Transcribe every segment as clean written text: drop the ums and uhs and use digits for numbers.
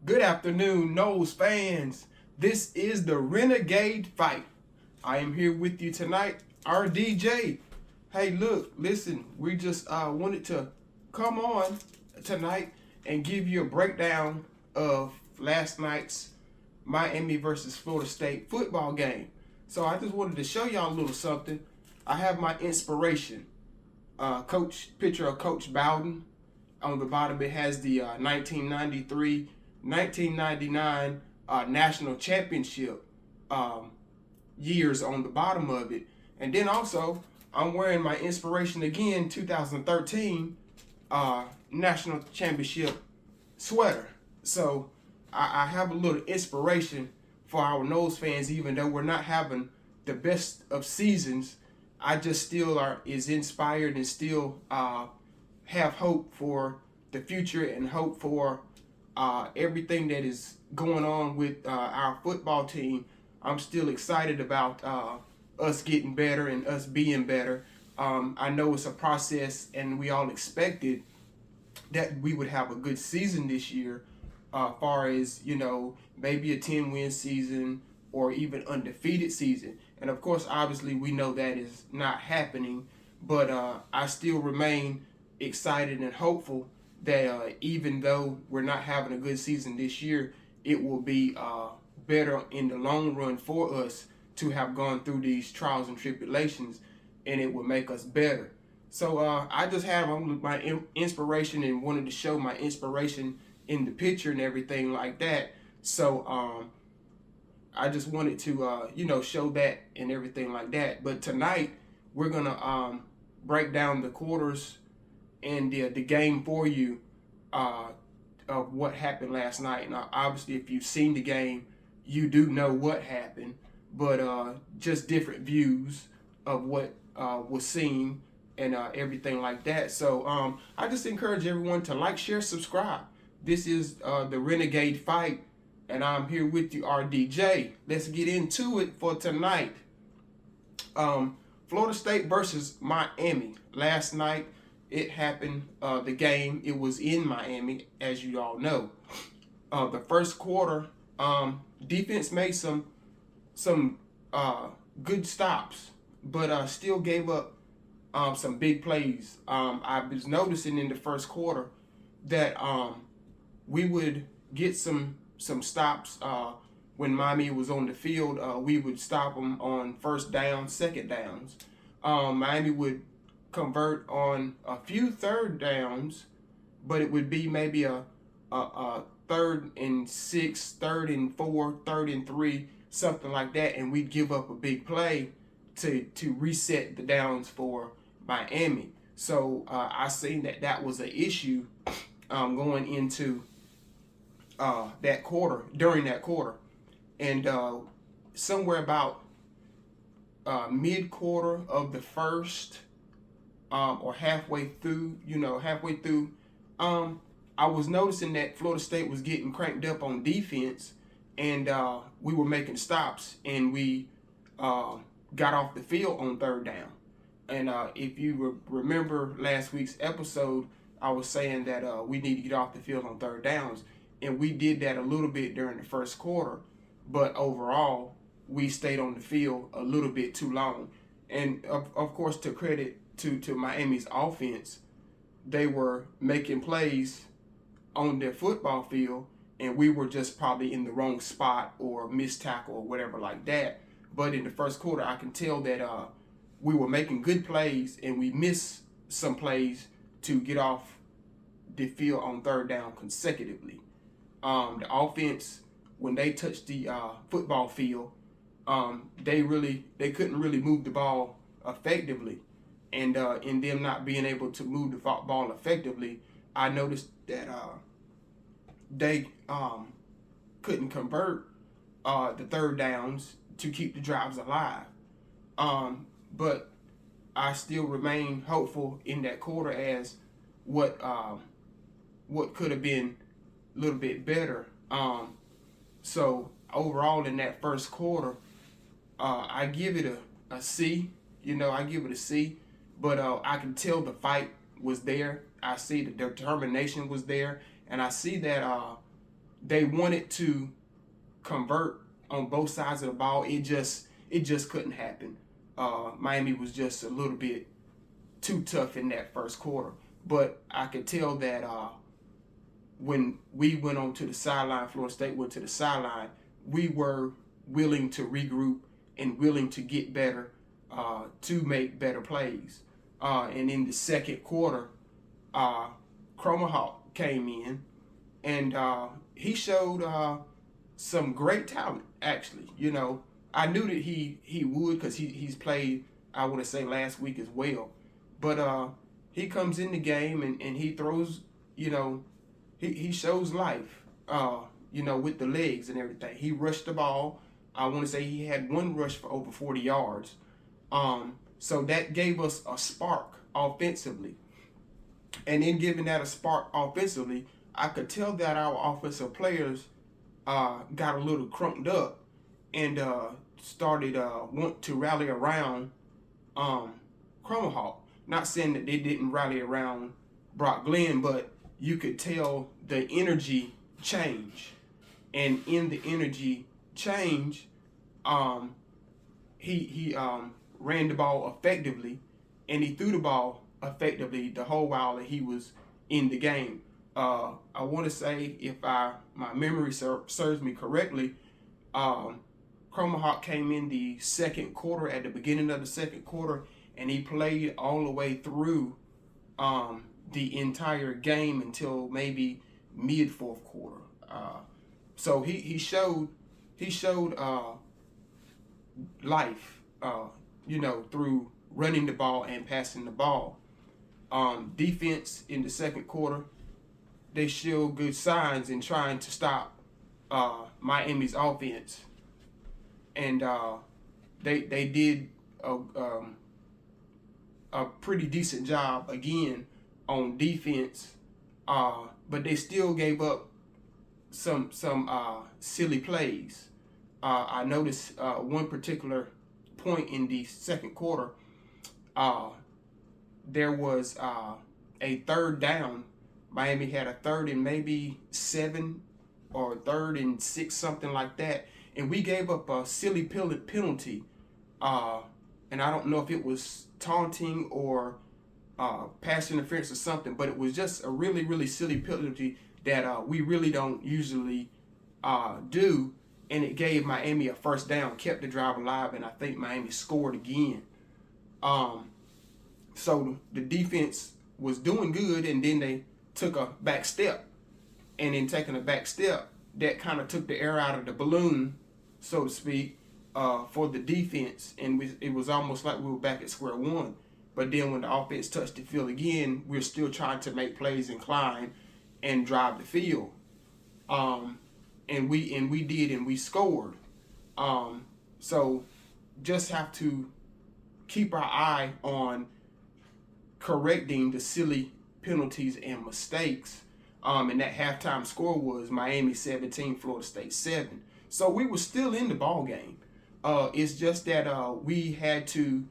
Good afternoon, Noles fans. This is the Renegade fight. I am here with you tonight, RDJ. Hey, look, listen, we just wanted to come on tonight and give you a breakdown of last night's Miami versus Florida State football game. So I just wanted to show y'all a little something. I have my inspiration. Picture of Coach Bowden. On the bottom, it has the 1999 national championship years on the bottom of it. And then also, I'm wearing my inspiration again, 2013 national championship sweater. So I have a little inspiration for our Noles fans, even though we're not having the best of seasons. I just still is inspired and still have hope for the future and hope for everything that is going on with our football team. I'm still excited about us getting better and us being better. I know it's a process, and we all expected that we would have a good season this year, far as, maybe a 10-win season or even undefeated season. And of course, obviously, we know that is not happening, but I still remain excited and hopeful that even though we're not having a good season this year, it will be better in the long run for us to have gone through these trials and tribulations, and it will make us better. So I just have my inspiration and wanted to show my inspiration in the picture and everything like that. So I just wanted to, show that and everything like that. But tonight, we're going to break down the quarters and the game for you of what happened last night. Now, obviously, if you've seen the game, you do know what happened, but just different views of what was seen and everything like that. So I just encourage everyone to like, share, subscribe. This is the Renegade fight, and I'm here with you, RDJ. Let's get into it for tonight. Florida State versus Miami. Last night, it happened, the game, it was in Miami, as you all know. The first quarter, defense made some good stops, but still gave up some big plays. I was noticing in the first quarter that we would get some stops when Miami was on the field. We would stop them on first down, second downs. Miami would convert on a few third downs, but it would be maybe a 3rd and 6, 3rd and 4, 3rd and 3, something like that, and we'd give up a big play to reset the downs for Miami. So I seen that was an issue going into that quarter, during that quarter, and somewhere about mid-quarter of the first, or halfway through, I was noticing that Florida State was getting cranked up on defense, and we were making stops, and we got off the field on third down. And if you remember last week's episode, I was saying that we need to get off the field on third downs, and we did that a little bit during the first quarter, but overall, we stayed on the field a little bit too long. And of course, to credit to Miami's offense, they were making plays on their football field, and we were just probably in the wrong spot or missed tackle or whatever like that. But in the first quarter, I can tell that we were making good plays, and we missed some plays to get off the field on third down consecutively. The offense, when they touched the football field, they couldn't really move the ball effectively. And in them not being able to move the ball effectively, I noticed that they couldn't convert the third downs to keep the drives alive. But I still remain hopeful in that quarter as what could have been a little bit better. So overall in that first quarter, I give it a C. I give it a C. But I can tell the fight was there. I see the determination was there, and I see that they wanted to convert on both sides of the ball. It just couldn't happen. Miami was just a little bit too tough in that first quarter. But I could tell that when we went on to the sideline, Florida State went to the sideline, we were willing to regroup and willing to get better, to make better plays. And in the second quarter, Cromahawk came in, and he showed some great talent, actually. You know, I knew that he would, because he's played, I want to say, last week as well. But he comes in the game and he throws, you know, he shows life, you know, with the legs and everything. He rushed the ball. I want to say he had one rush for over 40 yards. So that gave us a spark offensively. And in giving that a spark offensively, I could tell that our offensive players got a little crunked up and started want to rally around Cromahawk. Not saying that they didn't rally around Brock Glenn, but you could tell the energy change. And in the energy change, he ran the ball effectively, and he threw the ball effectively the whole while that he was in the game. I want to say, if my memory serves me correctly, Cromahawk came in the second quarter, at the beginning of the second quarter, and he played all the way through the entire game until maybe mid fourth quarter. So he showed life, you know, through running the ball and passing the ball. Defense in the second quarter, they showed good signs in trying to stop Miami's offense, and they did a pretty decent job again on defense, but they still gave up some silly plays. I noticed one particular point in the second quarter. There was a third down. Miami had a 3rd and maybe 7 or 3rd and 6, something like that, and we gave up a silly penalty. And I don't know if it was taunting or pass interference or something, but it was just a really, really silly penalty that we really don't usually do, and it gave Miami a first down, kept the drive alive, and I think Miami scored again. So the defense was doing good, and then they took a back step, and in taking a back step, that kind of took the air out of the balloon, so to speak, for the defense, and it was almost like we were back at square one. But then when the offense touched the field again, we're still trying to make plays and climb and drive the field. And we did, and we scored. So just have to keep our eye on correcting the silly penalties and mistakes. And that halftime score was Miami 17, Florida State 7. So we were still in the ball game. It's just that we had to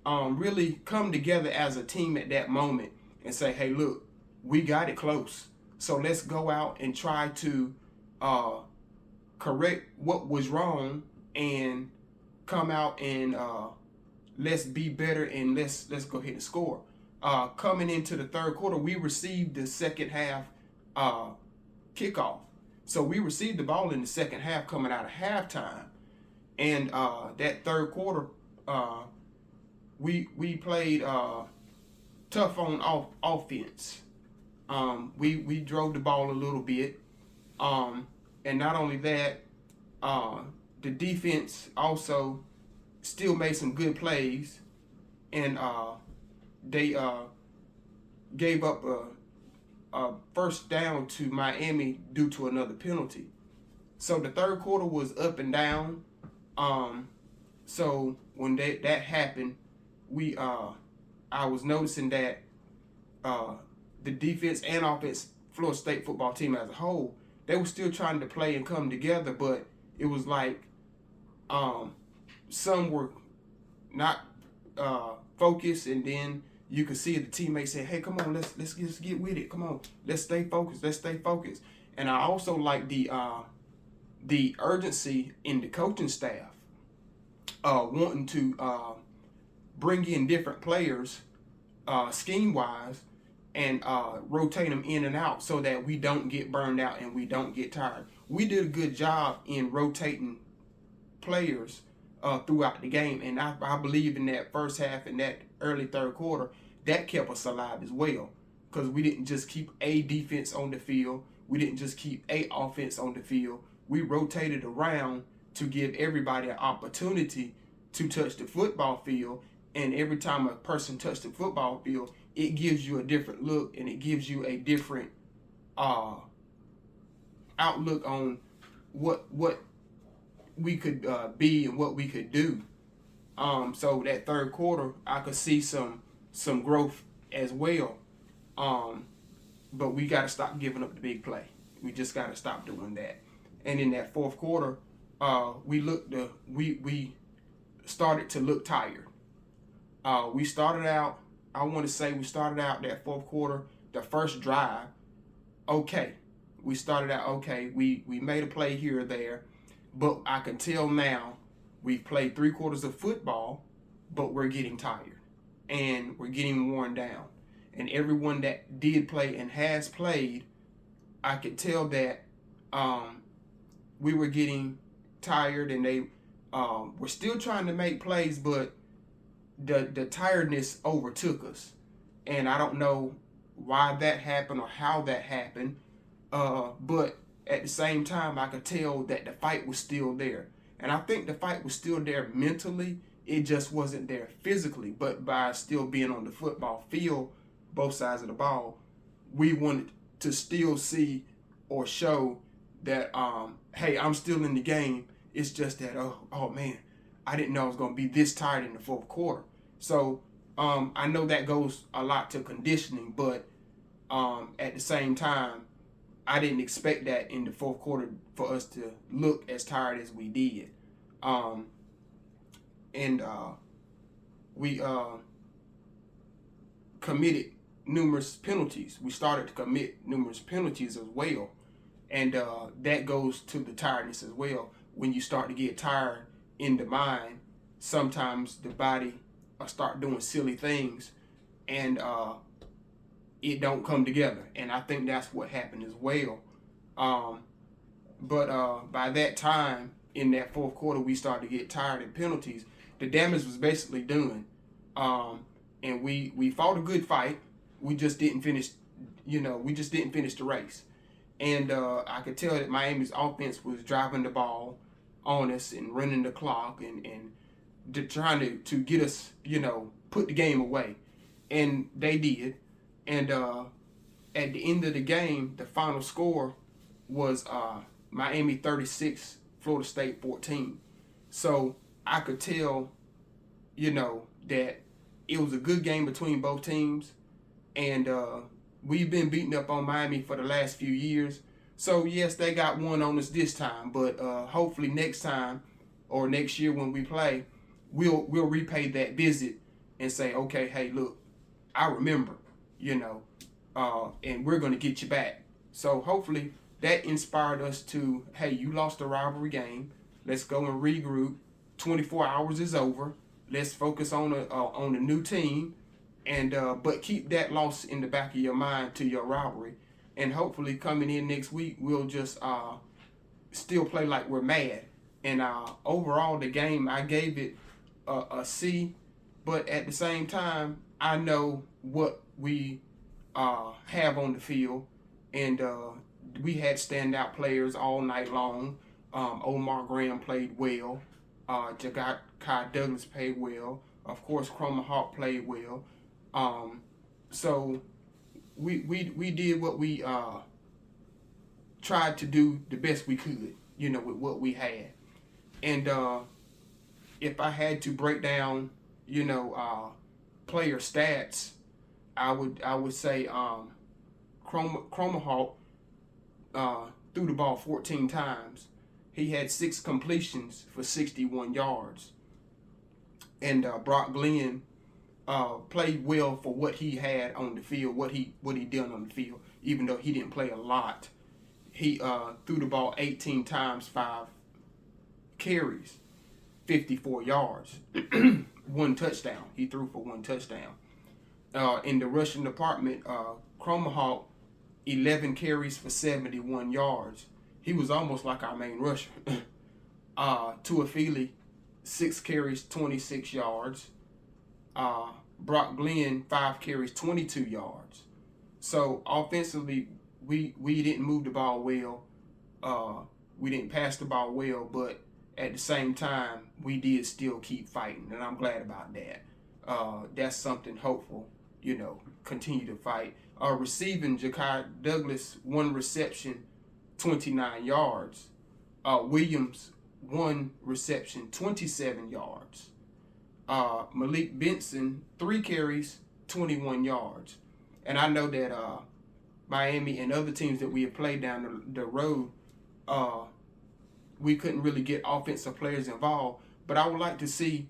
really come together as a team at that moment and say, hey, look, we got it close. So let's go out and try to correct what was wrong and come out and let's be better, and let's go ahead and score. Coming into the third quarter, we received the second half kickoff. So we received the ball in the second half coming out of halftime. And that third quarter, we played tough on offense. We drove the ball a little bit. And not only that, the defense also still made some good plays. And they gave up a first down to Miami due to another penalty. So the third quarter was up and down. So when that happened, I was noticing that the defense and offense, Florida State football team as a whole, they were still trying to play and come together, but it was like some were not focused, and then you could see the teammates say, "Hey, come on, let's just get with it. Come on, let's stay focused. Let's stay focused." And I also like the urgency in the coaching staff, wanting to bring in different players, scheme wise, and rotate them in and out so that we don't get burned out and we don't get tired. We did a good job in rotating players throughout the game, and I believe in that first half and that early third quarter, that kept us alive as well, because we didn't just keep a defense on the field, we didn't just keep a offense on the field, we rotated around to give everybody an opportunity to touch the football field. And every time a person touched the football field, it gives you a different look, and it gives you a different outlook on what we could be and what we could do. So that third quarter, I could see some growth as well. But we got to stop giving up the big play. We just got to stop doing that. And in that fourth quarter, we started to look tired. We started out that fourth quarter, the first drive, okay. We started out okay. We made a play here or there, but I can tell now we've played 3 quarters of football, but we're getting tired and we're getting worn down. And everyone that did play and has played, I could tell that we were getting tired, and they were still trying to make plays, but the tiredness overtook us. And I don't know why that happened or how that happened, but at the same time, I could tell that the fight was still there. And I think the fight was still there mentally. It just wasn't there physically. But by still being on the football field, both sides of the ball, we wanted to still see or show that, hey, I'm still in the game. It's just that, oh man, I didn't know I was going to be this tired in the fourth quarter. So I know that goes a lot to conditioning, but at the same time, I didn't expect that in the fourth quarter for us to look as tired as we did. We committed numerous penalties. We started to commit numerous penalties as well. And that goes to the tiredness as well. When you start to get tired in the mind, sometimes the body start doing silly things, and it don't come together. And I think that's what happened as well. But by that time, in that fourth quarter, we started to get tired in penalties. The damage was basically done. And we fought a good fight. We just didn't finish, the race. And I could tell that Miami's offense was driving the ball on us and running the clock and trying to get us, put the game away. And they did. And at the end of the game, the final score was Miami 36, Florida State 14. So I could tell, that it was a good game between both teams. And we've been beating up on Miami for the last few years. So yes, they got one on us this time, but hopefully next time or next year when we play, we'll repay that visit and say, okay, hey, look, I remember, and we're going to get you back. So hopefully that inspired us to, hey, you lost a rivalry game. Let's go and regroup. 24 hours is over. Let's focus on a new team, and but keep that loss in the back of your mind to your rivalry. And hopefully coming in next week, we'll just still play like we're mad. And overall, the game, I gave it a C. But at the same time, I know what we have on the field. And we had standout players all night long. Omar Graham played well. Kai Douglas played well. Of course, Chroma Hawk played well. So we did what we tried to do the best we could, with what we had. And if I had to break down, player stats, I would say Chroma Hawk threw the ball 14 times. He had 6 completions for 61 yards. And Brock Glenn played well for what he had on the field, what he did on the field. Even though he didn't play a lot, he threw the ball 18 times, 5 carries, 54 yards, 1 touchdown. He threw for 1 touchdown. In the rushing department, Cromahawk, 11 carries for 71 yards. He was almost like our main rusher. Tuafili, 6 carries, 26 yards. Brock Glenn, 5 carries, 22 yards. So offensively, we didn't move the ball well. We didn't pass the ball well, but at the same time, we did still keep fighting, and I'm glad about that. That's something hopeful, continue to fight. Receiving, Ja'Kai Douglas, 1 reception, 29 yards. Williams, 1 reception, 27 yards. Malik Benson, 3 carries, 21 yards. And I know that Miami and other teams that we have played down the road, we couldn't really get offensive players involved. But I would like to see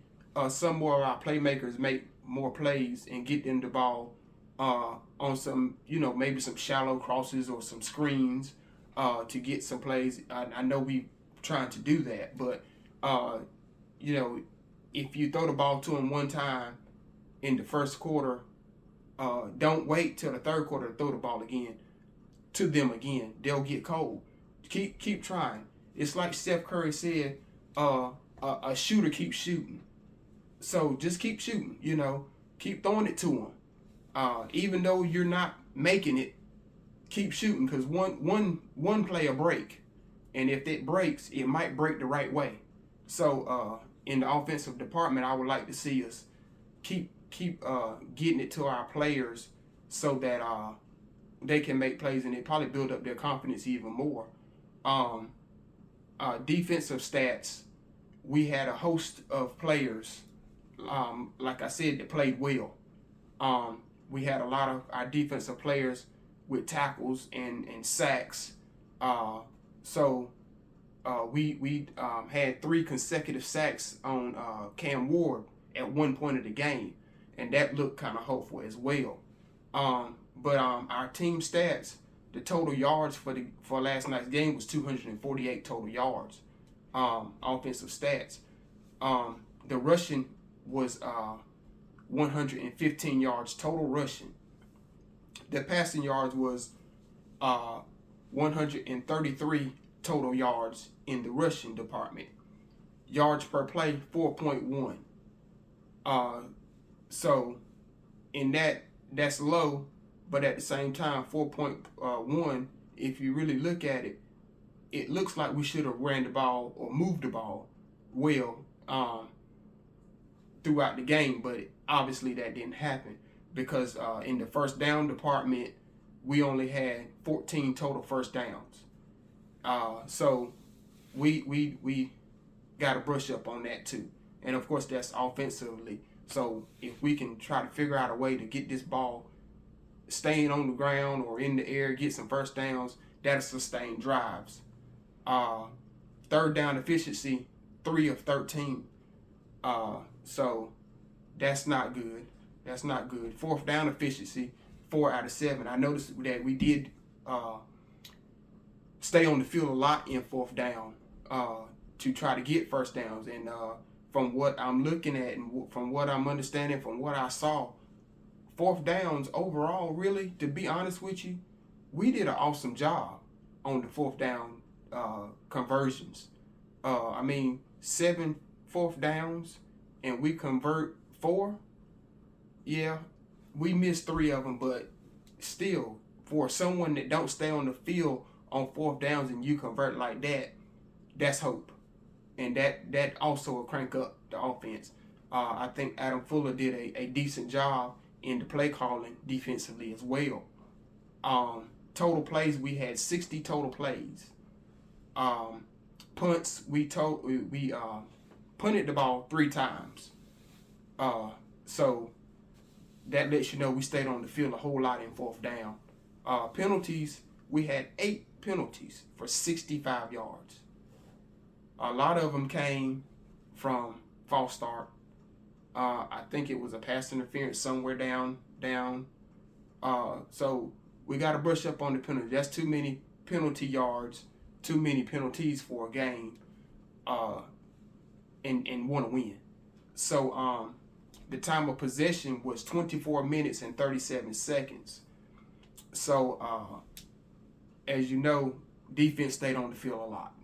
some more of our playmakers make more plays and get them the ball on some, maybe some shallow crosses or some screens to get some plays. I know we trying to do that, but if you throw the ball to them one time in the first quarter, don't wait till the third quarter to throw the ball again to them again. They'll get cold. Keep trying. It's like Steph Curry said, a shooter keeps shooting. So just keep shooting, keep throwing it to them. Even though you're not making it, keep shooting, because one play will break. And if it breaks, it might break the right way. So in the offensive department, I would like to see us keep getting it to our players so that they can make plays, and it probably build up their confidence even more. Defensive stats, we had a host of players, like I said, that played well. We had a lot of our defensive players with tackles and sacks. So we had 3 consecutive sacks on Cam Ward at one point of the game, and that looked kind of hopeful as well. But our team stats, the total yards for last night's game was 248 total yards. Offensive stats, the rushing was 115 yards total rushing. The passing yards was 133 total yards in the rushing department. Yards per play, 4.1. So in that's low, but at the same time, 4.1, if you really look at it, it looks like we should have ran the ball or moved the ball well throughout the game, but obviously that didn't happen because in the first down department, we only had 14 total first downs. So we got to brush up on that too. And of course, that's offensively. So if we can try to figure out a way to get this ball staying on the ground or in the air, get some first downs, that'll sustain drives. Third down efficiency, 3 of 13. So that's not good. That's not good. Fourth down efficiency, 4 out of 7. I noticed that we did stay on the field a lot in fourth down to try to get first downs. And from what I'm looking at and from what I'm understanding, from what I saw, fourth downs overall, really, to be honest with you, we did an awesome job on the fourth down conversions. 7 fourth downs and we convert 4. Yeah, we missed 3 of them, but still, for someone that don't stay on the field on fourth downs and you convert like that, that's hope. And that also will crank up the offense. I think Adam Fuller did a decent job in the play calling defensively as well. Total plays, we had 60 total plays. Punts, we punted the ball 3 times. So that lets you know we stayed on the field a whole lot in fourth down. Penalties, we had 8 penalties for 65 yards. A lot of them came from false start. I think it was a pass interference somewhere down. So we got to brush up on the penalty. That's too many penalty yards, too many penalties for a game, and want to win. So the time of possession was 24 minutes and 37 seconds. So as you know, defense stayed on the field a lot.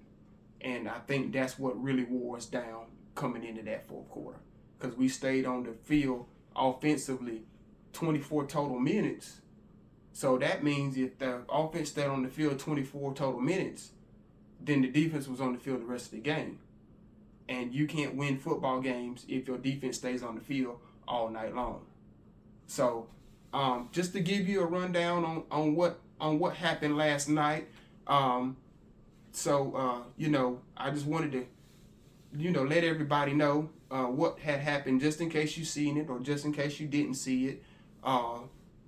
And I think that's what really wore us down coming into that fourth quarter. Because we stayed on the field offensively 24 total minutes. So that means if the offense stayed on the field 24 total minutes, then the defense was on the field the rest of the game. And you can't win football games if your defense stays on the field all night long. So just to give you a rundown on what happened last night. You know, I just wanted to, you know, let everybody know what had happened, just in case you seen it or just in case you didn't see it.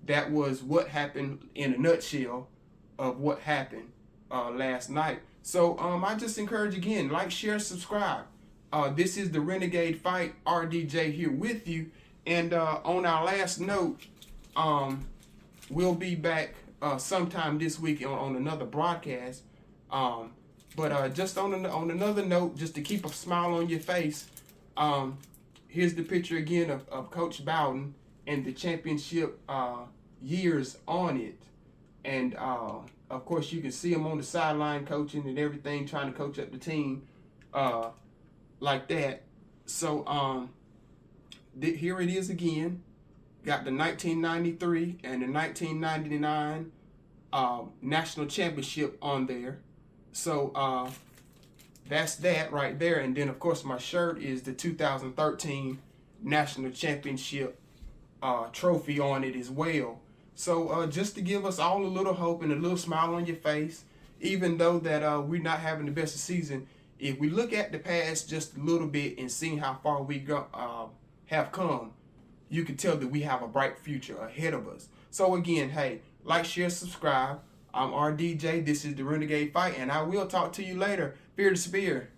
That was what happened in a nutshell of what happened last night. So I just encourage again, like, share, subscribe. This is the Renegade Fight RDJ here with you. And on our last note, we'll be back sometime this week on another broadcast. But just on another note, just to keep a smile on your face, here's the picture again of Coach Bowden and the championship years on it. And of course, you can see him on the sideline coaching and everything, trying to coach up the team like that. So here it is again. Got the 1993 and the 1999 national championship on there. So that's that right there. And then, of course, my shirt is the 2013 national championship trophy on it as well. So just to give us all a little hope and a little smile on your face, even though that we're not having the best of season, if we look at the past just a little bit and see how far we have come, you can tell that we have a bright future ahead of us. So again, hey, like, share, subscribe. I'm RDJ. This is the Renegade Fight, and I will talk to you later. Fear to spear.